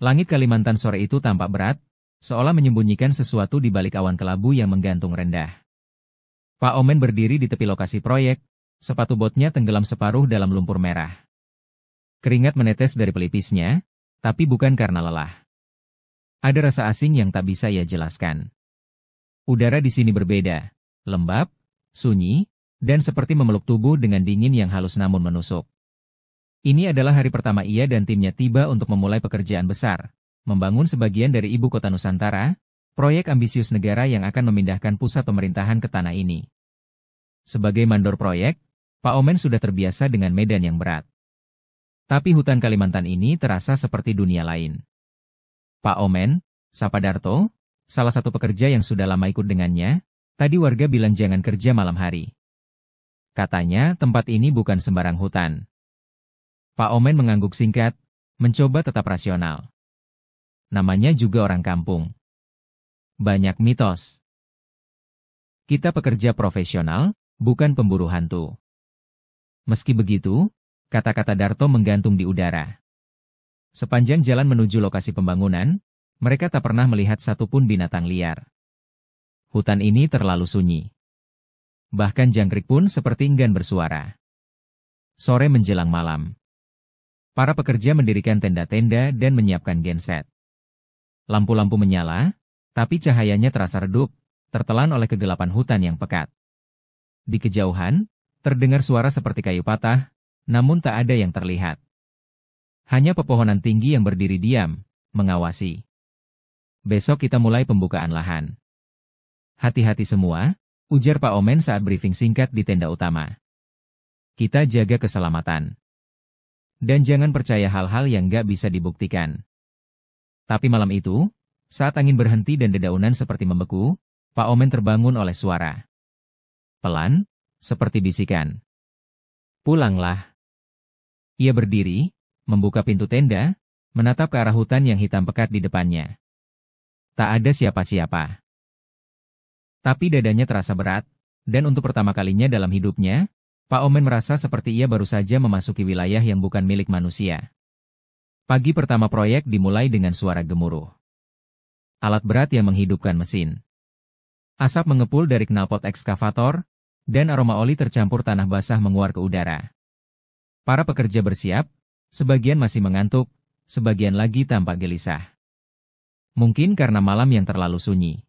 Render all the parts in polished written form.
Langit Kalimantan sore itu tampak berat, seolah menyembunyikan sesuatu di balik awan kelabu yang menggantung rendah. Pak Omen berdiri di tepi lokasi proyek, sepatu botnya tenggelam separuh dalam lumpur merah. Keringat menetes dari pelipisnya, tapi bukan karena lelah. Ada rasa asing yang tak bisa ia jelaskan. Udara di sini berbeda, lembab, sunyi, dan seperti memeluk tubuh dengan dingin yang halus namun menusuk. Ini adalah hari pertama ia dan timnya tiba untuk memulai pekerjaan besar, membangun sebagian dari ibu kota Nusantara, proyek ambisius negara yang akan memindahkan pusat pemerintahan ke tanah ini. Sebagai mandor proyek, Pak Omen sudah terbiasa dengan medan yang berat. Tapi hutan Kalimantan ini terasa seperti dunia lain. Pak Omen, sapa Darto, salah satu pekerja yang sudah lama ikut dengannya, tadi warga bilang jangan kerja malam hari. Katanya tempat ini bukan sembarang hutan. Pak Omen mengangguk singkat, mencoba tetap rasional. Namanya juga orang kampung. Banyak mitos. Kita pekerja profesional, bukan pemburu hantu. Meski begitu, kata-kata Darto menggantung di udara. Sepanjang jalan menuju lokasi pembangunan, mereka tak pernah melihat satupun binatang liar. Hutan ini terlalu sunyi. Bahkan jangkrik pun seperti enggan bersuara. Sore menjelang malam. Para pekerja mendirikan tenda-tenda dan menyiapkan genset. Lampu-lampu menyala, tapi cahayanya terasa redup, tertelan oleh kegelapan hutan yang pekat. Di kejauhan, terdengar suara seperti kayu patah, namun tak ada yang terlihat. Hanya pepohonan tinggi yang berdiri diam, mengawasi. Besok kita mulai pembukaan lahan. Hati-hati semua, ujar Pak Omen saat briefing singkat di tenda utama. Kita jaga keselamatan. Dan jangan percaya hal-hal yang gak bisa dibuktikan. Tapi malam itu, saat angin berhenti dan dedaunan seperti membeku, Pak Omen terbangun oleh suara. Pelan, seperti bisikan. Pulanglah. Ia berdiri, membuka pintu tenda, menatap ke arah hutan yang hitam pekat di depannya. Tak ada siapa-siapa. Tapi dadanya terasa berat, dan untuk pertama kalinya dalam hidupnya, Pak Omen merasa seperti ia baru saja memasuki wilayah yang bukan milik manusia. Pagi pertama proyek dimulai dengan suara gemuruh. Alat berat yang menghidupkan mesin. Asap mengepul dari knalpot ekskavator, dan aroma oli tercampur tanah basah menguar ke udara. Para pekerja bersiap, sebagian masih mengantuk, sebagian lagi tampak gelisah. Mungkin karena malam yang terlalu sunyi.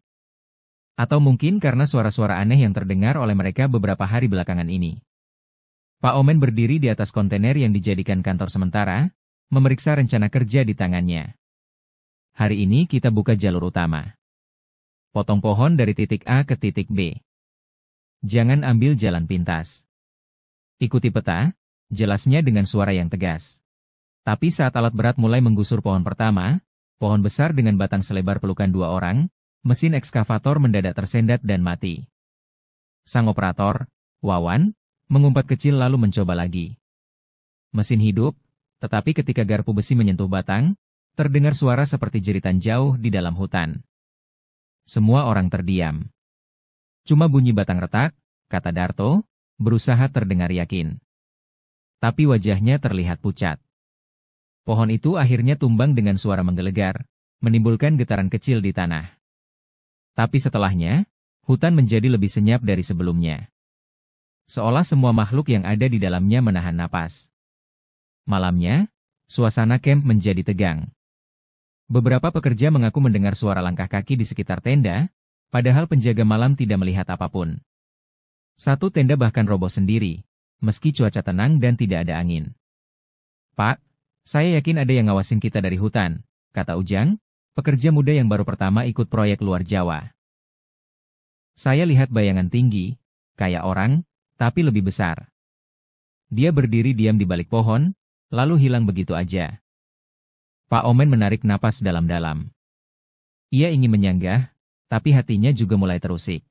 Atau mungkin karena suara-suara aneh yang terdengar oleh mereka beberapa hari belakangan ini. Pak Omen berdiri di atas kontainer yang dijadikan kantor sementara, memeriksa rencana kerja di tangannya. Hari ini kita buka jalur utama. Potong pohon dari titik A ke titik B. Jangan ambil jalan pintas. Ikuti peta, jelasnya dengan suara yang tegas. Tapi saat alat berat mulai menggusur pohon pertama, pohon besar dengan batang selebar pelukan 2 orang, mesin ekskavator mendadak tersendat dan mati. Sang operator, Wawan, mengumpat kecil lalu mencoba lagi. Mesin hidup, tetapi ketika garpu besi menyentuh batang, terdengar suara seperti jeritan jauh di dalam hutan. Semua orang terdiam. Cuma bunyi batang retak, kata Darto, berusaha terdengar yakin. Tapi wajahnya terlihat pucat. Pohon itu akhirnya tumbang dengan suara menggelegar, menimbulkan getaran kecil di tanah. Tapi setelahnya, hutan menjadi lebih senyap dari sebelumnya. Seolah semua makhluk yang ada di dalamnya menahan napas. Malamnya, suasana kamp menjadi tegang. Beberapa pekerja mengaku mendengar suara langkah kaki di sekitar tenda, padahal penjaga malam tidak melihat apapun. Satu tenda bahkan roboh sendiri, meski cuaca tenang dan tidak ada angin. Pak, saya yakin ada yang ngawasin kita dari hutan, kata Ujang, pekerja muda yang baru pertama ikut proyek luar Jawa. Saya lihat bayangan tinggi, kayak orang, tapi lebih besar. Dia berdiri diam di balik pohon, lalu hilang begitu aja. Pak Omen menarik napas dalam-dalam. Ia ingin menyanggah, tapi hatinya juga mulai terusik.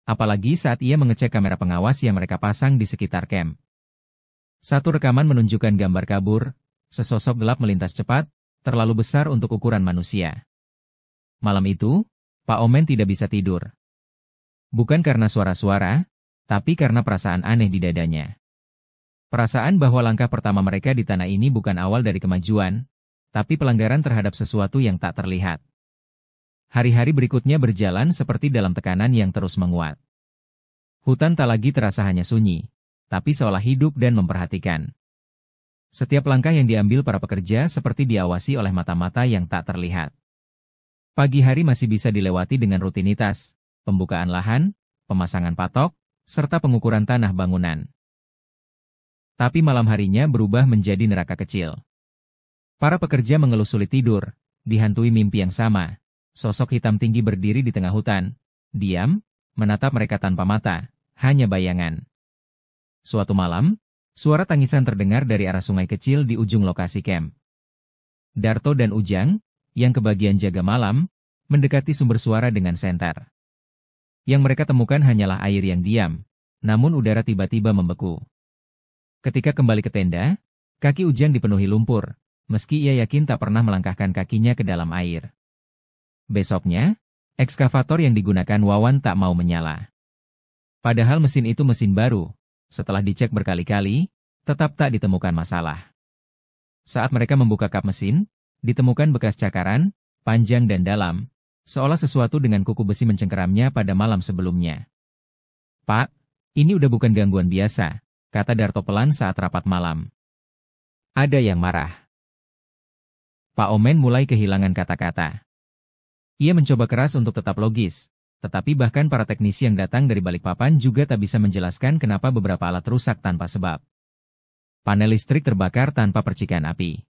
Apalagi saat ia mengecek kamera pengawas yang mereka pasang di sekitar kamp. Satu rekaman menunjukkan gambar kabur, sesosok gelap melintas cepat, terlalu besar untuk ukuran manusia. Malam itu, Pak Omen tidak bisa tidur. Bukan karena suara-suara, tapi karena perasaan aneh di dadanya. Perasaan bahwa langkah pertama mereka di tanah ini bukan awal dari kemajuan, tapi pelanggaran terhadap sesuatu yang tak terlihat. Hari-hari berikutnya berjalan seperti dalam tekanan yang terus menguat. Hutan tak lagi terasa hanya sunyi, tapi seolah hidup dan memperhatikan. Setiap langkah yang diambil para pekerja seperti diawasi oleh mata-mata yang tak terlihat. Pagi hari masih bisa dilewati dengan rutinitas, pembukaan lahan, pemasangan patok, serta pengukuran tanah bangunan. Tapi malam harinya berubah menjadi neraka kecil. Para pekerja mengeluh sulit tidur, dihantui mimpi yang sama. Sosok hitam tinggi berdiri di tengah hutan, diam, menatap mereka tanpa mata, hanya bayangan. Suatu malam, suara tangisan terdengar dari arah sungai kecil di ujung lokasi camp. Darto dan Ujang, yang kebagian jaga malam, mendekati sumber suara dengan senter. Yang mereka temukan hanyalah air yang diam, namun udara tiba-tiba membeku. Ketika kembali ke tenda, kaki Ujang dipenuhi lumpur, meski ia yakin tak pernah melangkahkan kakinya ke dalam air. Besoknya, ekskavator yang digunakan Wawan tak mau menyala. Padahal mesin itu mesin baru, setelah dicek berkali-kali, tetap tak ditemukan masalah. Saat mereka membuka kap mesin, ditemukan bekas cakaran, panjang dan dalam, seolah sesuatu dengan kuku besi mencengkeramnya pada malam sebelumnya. "Pak, ini udah bukan gangguan biasa," kata Darto pelan saat rapat malam. Ada yang marah. Pak Omen mulai kehilangan kata-kata. Ia mencoba keras untuk tetap logis, tetapi bahkan para teknisi yang datang dari Balikpapan juga tak bisa menjelaskan kenapa beberapa alat rusak tanpa sebab. Panel listrik terbakar tanpa percikan api.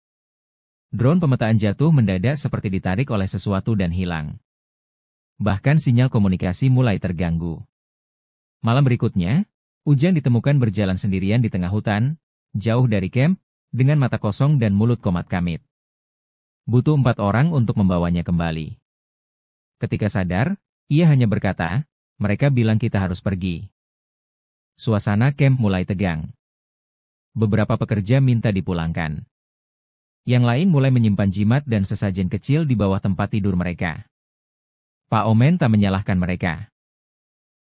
Drone pemetaan jatuh mendadak seperti ditarik oleh sesuatu dan hilang. Bahkan sinyal komunikasi mulai terganggu. Malam berikutnya, Ujang ditemukan berjalan sendirian di tengah hutan, jauh dari camp, dengan mata kosong dan mulut komat kamit. Butuh 4 orang untuk membawanya kembali. Ketika sadar, ia hanya berkata, "Mereka bilang kita harus pergi." Suasana camp mulai tegang. Beberapa pekerja minta dipulangkan. Yang lain mulai menyimpan jimat dan sesajen kecil di bawah tempat tidur mereka. Pak Omen tak menyalahkan mereka.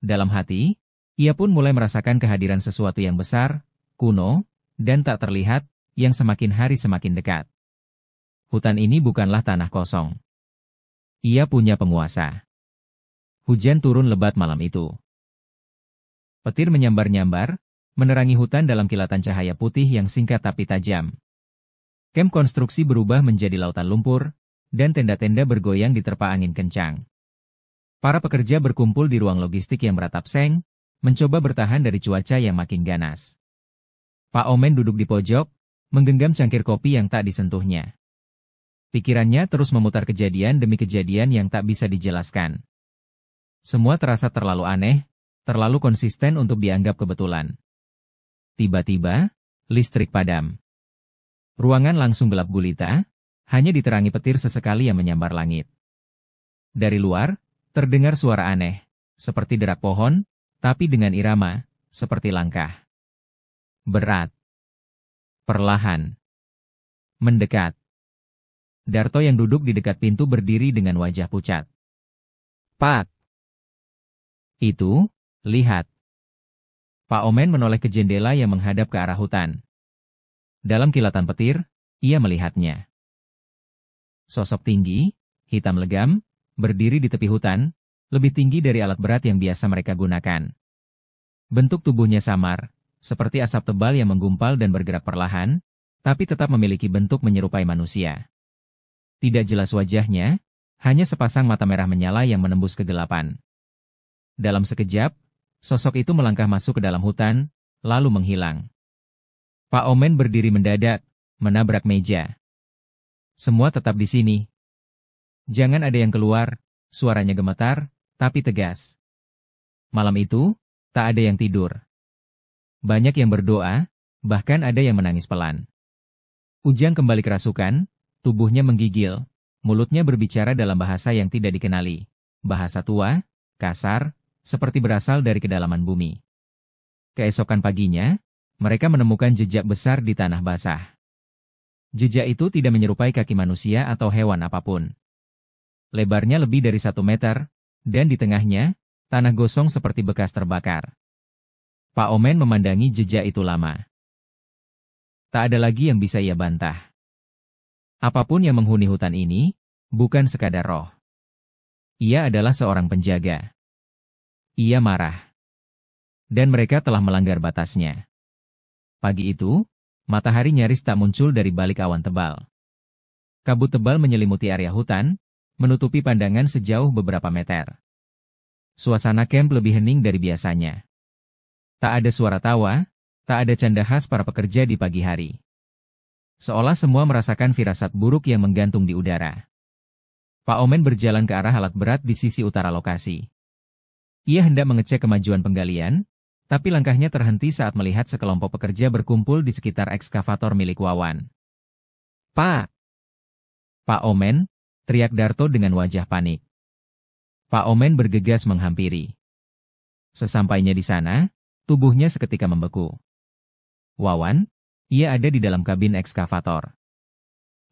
Dalam hati, ia pun mulai merasakan kehadiran sesuatu yang besar, kuno, dan tak terlihat, yang semakin hari semakin dekat. Hutan ini bukanlah tanah kosong. Ia punya penguasa. Hujan turun lebat malam itu. Petir menyambar-nyambar, menerangi hutan dalam kilatan cahaya putih yang singkat tapi tajam. Camp konstruksi berubah menjadi lautan lumpur, dan tenda-tenda bergoyang diterpa angin kencang. Para pekerja berkumpul di ruang logistik yang beratap seng, mencoba bertahan dari cuaca yang makin ganas. Pak Omen duduk di pojok, menggenggam cangkir kopi yang tak disentuhnya. Pikirannya terus memutar kejadian demi kejadian yang tak bisa dijelaskan. Semua terasa terlalu aneh, terlalu konsisten untuk dianggap kebetulan. Tiba-tiba, listrik padam. Ruangan langsung gelap gulita, hanya diterangi petir sesekali yang menyambar langit. Dari luar, terdengar suara aneh, seperti derak pohon, tapi dengan irama, seperti langkah. Berat. Perlahan. Mendekat. Darto yang duduk di dekat pintu berdiri dengan wajah pucat. "Pak." "Itu, lihat." Pak Omen menoleh ke jendela yang menghadap ke arah hutan. Dalam kilatan petir, ia melihatnya. Sosok tinggi, hitam legam, berdiri di tepi hutan, lebih tinggi dari alat berat yang biasa mereka gunakan. Bentuk tubuhnya samar, seperti asap tebal yang menggumpal dan bergerak perlahan, tapi tetap memiliki bentuk menyerupai manusia. Tidak jelas wajahnya, hanya sepasang mata merah menyala yang menembus kegelapan. Dalam sekejap, sosok itu melangkah masuk ke dalam hutan, lalu menghilang. Pak Omen berdiri mendadak, menabrak meja. "Semua tetap di sini. Jangan ada yang keluar," suaranya gemetar, tapi tegas. Malam itu, tak ada yang tidur. Banyak yang berdoa, bahkan ada yang menangis pelan. Ujang kembali kerasukan, tubuhnya menggigil, mulutnya berbicara dalam bahasa yang tidak dikenali. Bahasa tua, kasar, seperti berasal dari kedalaman bumi. Keesokan paginya, mereka menemukan jejak besar di tanah basah. Jejak itu tidak menyerupai kaki manusia atau hewan apapun. Lebarnya lebih dari 1 meter, dan di tengahnya, tanah gosong seperti bekas terbakar. Pak Omen memandangi jejak itu lama. Tak ada lagi yang bisa ia bantah. Apapun yang menghuni hutan ini, bukan sekadar roh. Ia adalah seorang penjaga. Ia marah. Dan mereka telah melanggar batasnya. Pagi itu, matahari nyaris tak muncul dari balik awan tebal. Kabut tebal menyelimuti area hutan, menutupi pandangan sejauh beberapa meter. Suasana camp lebih hening dari biasanya. Tak ada suara tawa, tak ada canda khas para pekerja di pagi hari. Seolah semua merasakan firasat buruk yang menggantung di udara. Pak Omen berjalan ke arah alat berat di sisi utara lokasi. Ia hendak mengecek kemajuan penggalian, tapi langkahnya terhenti saat melihat sekelompok pekerja berkumpul di sekitar ekskavator milik Wawan. "Pak! Pak Omen!" teriak Darto dengan wajah panik. Pak Omen bergegas menghampiri. Sesampainya di sana, tubuhnya seketika membeku. "Wawan?" Ia ada di dalam kabin ekskavator.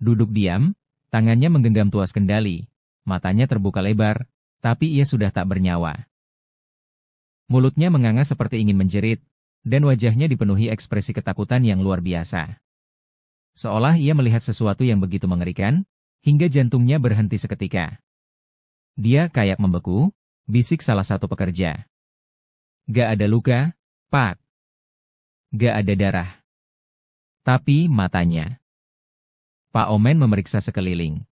Duduk diam, tangannya menggenggam tuas kendali, matanya terbuka lebar, tapi ia sudah tak bernyawa. Mulutnya menganga seperti ingin menjerit, dan wajahnya dipenuhi ekspresi ketakutan yang luar biasa. Seolah ia melihat sesuatu yang begitu mengerikan, hingga jantungnya berhenti seketika. "Dia kayak membeku," bisik salah satu pekerja. "Gak ada luka, Pak. Gak ada darah. Tapi matanya." Pak Omen memeriksa sekeliling.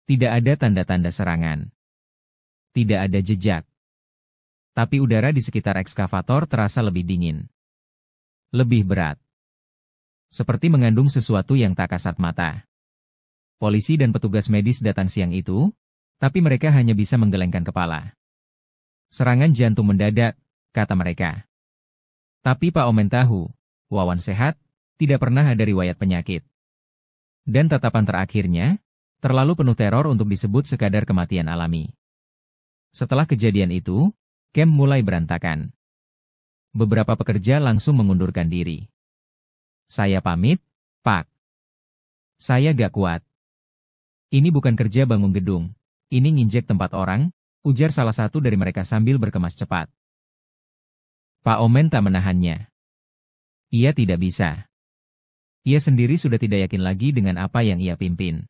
Tidak ada tanda-tanda serangan. Tidak ada jejak. Tapi udara di sekitar ekskavator terasa lebih dingin. Lebih berat. Seperti mengandung sesuatu yang tak kasat mata. Polisi dan petugas medis datang siang itu, tapi mereka hanya bisa menggelengkan kepala. "Serangan jantung mendadak," kata mereka. Tapi Pak Omen tahu, Wawan sehat, tidak pernah ada riwayat penyakit. Dan tatapan terakhirnya, terlalu penuh teror untuk disebut sekadar kematian alami. Setelah kejadian itu, camp mulai berantakan. Beberapa pekerja langsung mengundurkan diri. "Saya pamit, Pak. Saya gak kuat. Ini bukan kerja bangun gedung. Ini nginjek tempat orang," ujar salah satu dari mereka sambil berkemas cepat. Pak Omen tak menahannya. Ia tidak bisa. Ia sendiri sudah tidak yakin lagi dengan apa yang ia pimpin.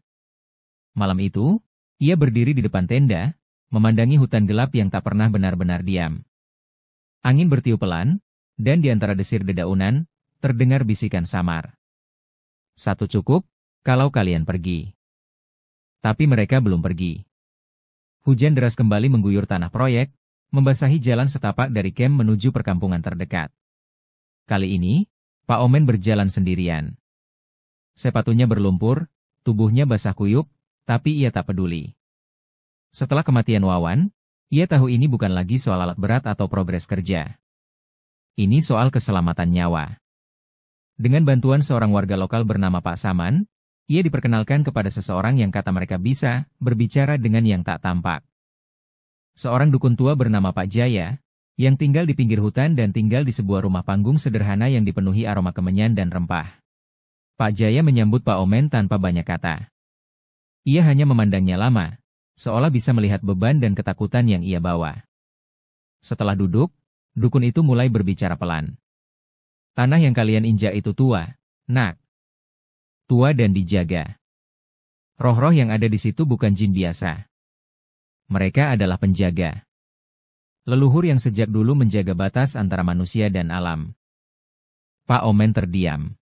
Malam itu, ia berdiri di depan tenda, memandangi hutan gelap yang tak pernah benar-benar diam. Angin bertiup pelan, dan di antara desir dedaunan, terdengar bisikan samar. "Satu cukup, kalau kalian pergi." Tapi mereka belum pergi. Hujan deras kembali mengguyur tanah proyek, membasahi jalan setapak dari camp menuju perkampungan terdekat. Kali ini, Pak Omen berjalan sendirian. Sepatunya berlumpur, tubuhnya basah kuyup, tapi ia tak peduli. Setelah kematian Wawan, ia tahu ini bukan lagi soal alat berat atau progres kerja. Ini soal keselamatan nyawa. Dengan bantuan seorang warga lokal bernama Pak Saman, ia diperkenalkan kepada seseorang yang kata mereka bisa berbicara dengan yang tak tampak. Seorang dukun tua bernama Pak Jaya, yang tinggal di pinggir hutan dan tinggal di sebuah rumah panggung sederhana yang dipenuhi aroma kemenyan dan rempah. Pak Jaya menyambut Pak Omen tanpa banyak kata. Ia hanya memandangnya lama, seolah bisa melihat beban dan ketakutan yang ia bawa. Setelah duduk, dukun itu mulai berbicara pelan. "Tanah yang kalian injak itu tua, Nak. Tua dan dijaga. Roh-roh yang ada di situ bukan jin biasa. Mereka adalah penjaga. Leluhur yang sejak dulu menjaga batas antara manusia dan alam." Pak Omen terdiam.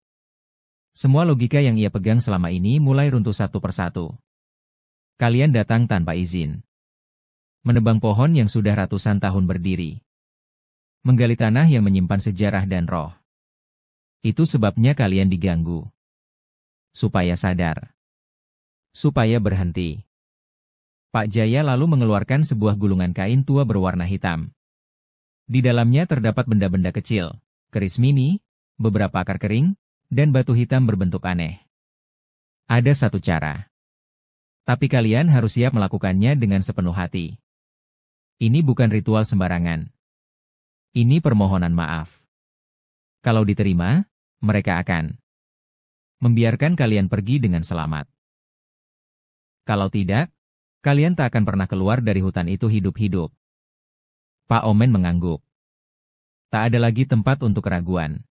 Semua logika yang ia pegang selama ini mulai runtuh satu persatu. Kalian datang tanpa izin. Menebang pohon yang sudah ratusan tahun berdiri. Menggali tanah yang menyimpan sejarah dan roh. Itu sebabnya kalian diganggu. Supaya sadar. Supaya berhenti. Pak Jaya lalu mengeluarkan sebuah gulungan kain tua berwarna hitam. Di dalamnya terdapat benda-benda kecil, keris mini, beberapa akar kering, dan batu hitam berbentuk aneh. Ada satu cara. Tapi kalian harus siap melakukannya dengan sepenuh hati. Ini bukan ritual sembarangan. Ini permohonan maaf. Kalau diterima, mereka akan membiarkan kalian pergi dengan selamat. Kalau tidak, kalian tak akan pernah keluar dari hutan itu hidup-hidup. Pak Omen mengangguk. Tak ada lagi tempat untuk keraguan.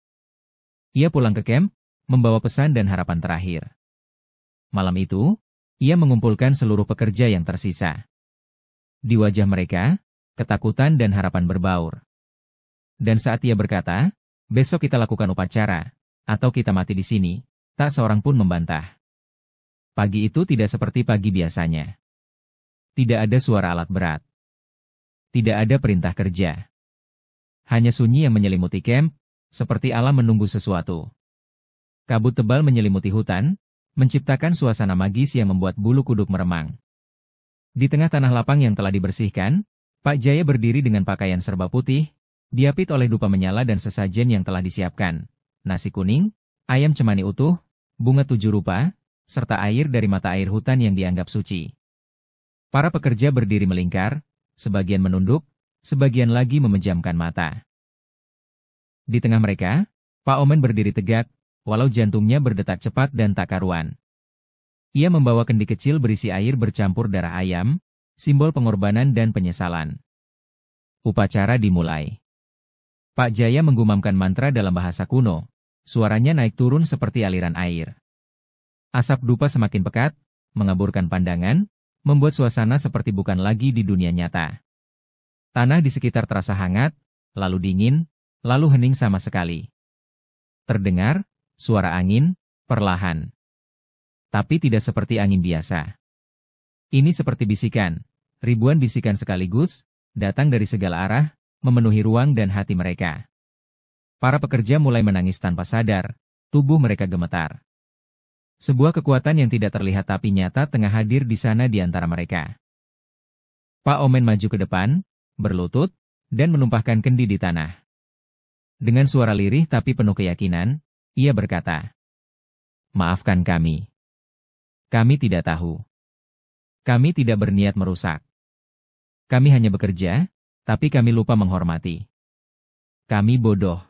Ia pulang ke camp, membawa pesan dan harapan terakhir. Malam itu, ia mengumpulkan seluruh pekerja yang tersisa. Di wajah mereka, ketakutan dan harapan berbaur. Dan saat ia berkata, besok kita lakukan upacara, atau kita mati di sini, tak seorang pun membantah. Pagi itu tidak seperti pagi biasanya. Tidak ada suara alat berat. Tidak ada perintah kerja. Hanya sunyi yang menyelimuti camp, seperti alam menunggu sesuatu. Kabut tebal menyelimuti hutan, menciptakan suasana magis yang membuat bulu kuduk meremang. Di tengah tanah lapang yang telah dibersihkan, Pak Jaya berdiri dengan pakaian serba putih, diapit oleh dupa menyala dan sesajen yang telah disiapkan. Nasi kuning, ayam cemani utuh, bunga 7 rupa, serta air dari mata air hutan yang dianggap suci. Para pekerja berdiri melingkar, sebagian menunduk, sebagian lagi memejamkan mata. Di tengah mereka, Pak Omen berdiri tegak, walau jantungnya berdetak cepat dan tak karuan. Ia membawa kendi kecil berisi air bercampur darah ayam, simbol pengorbanan dan penyesalan. Upacara dimulai. Pak Jaya menggumamkan mantra dalam bahasa kuno, suaranya naik turun seperti aliran air. Asap dupa semakin pekat, mengaburkan pandangan, membuat suasana seperti bukan lagi di dunia nyata. Tanah di sekitar terasa hangat, lalu dingin, lalu hening sama sekali. Terdengar suara angin, perlahan. Tapi tidak seperti angin biasa. Ini seperti bisikan, ribuan bisikan sekaligus, datang dari segala arah, memenuhi ruang dan hati mereka. Para pekerja mulai menangis tanpa sadar, tubuh mereka gemetar. Sebuah kekuatan yang tidak terlihat tapi nyata tengah hadir di sana di antara mereka. Pak Omen maju ke depan, berlutut, dan menumpahkan kendi di tanah. Dengan suara lirih tapi penuh keyakinan, ia berkata, "Maafkan kami. Kami tidak tahu. Kami tidak berniat merusak. Kami hanya bekerja, tapi kami lupa menghormati. Kami bodoh.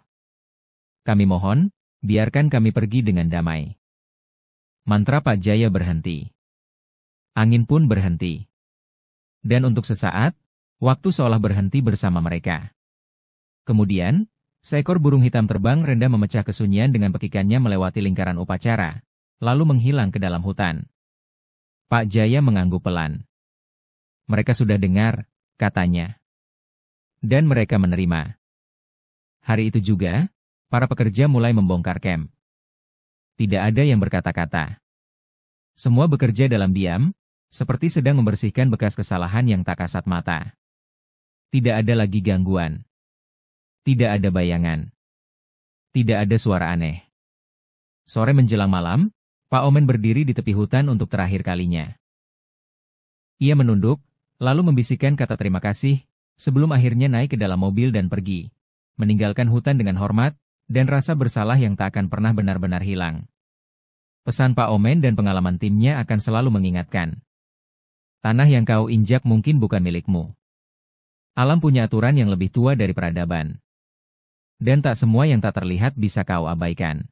Kami mohon, biarkan kami pergi dengan damai." Mantra Pak Jaya berhenti. Angin pun berhenti. Dan untuk sesaat, waktu seolah berhenti bersama mereka. Kemudian, seekor burung hitam terbang rendah memecah kesunyian dengan pekikannya melewati lingkaran upacara, lalu menghilang ke dalam hutan. Pak Jaya mengangguk pelan. Mereka sudah dengar, katanya. Dan mereka menerima. Hari itu juga, para pekerja mulai membongkar camp. Tidak ada yang berkata-kata. Semua bekerja dalam diam, seperti sedang membersihkan bekas kesalahan yang tak kasat mata. Tidak ada lagi gangguan. Tidak ada bayangan. Tidak ada suara aneh. Sore menjelang malam, Pak Omen berdiri di tepi hutan untuk terakhir kalinya. Ia menunduk, lalu membisikkan kata terima kasih, sebelum akhirnya naik ke dalam mobil dan pergi, meninggalkan hutan dengan hormat, dan rasa bersalah yang tak akan pernah benar-benar hilang. Pesan Pak Omen dan pengalaman timnya akan selalu mengingatkan. Tanah yang kau injak mungkin bukan milikmu. Alam punya aturan yang lebih tua dari peradaban. Dan tak semua yang tak terlihat bisa kau abaikan.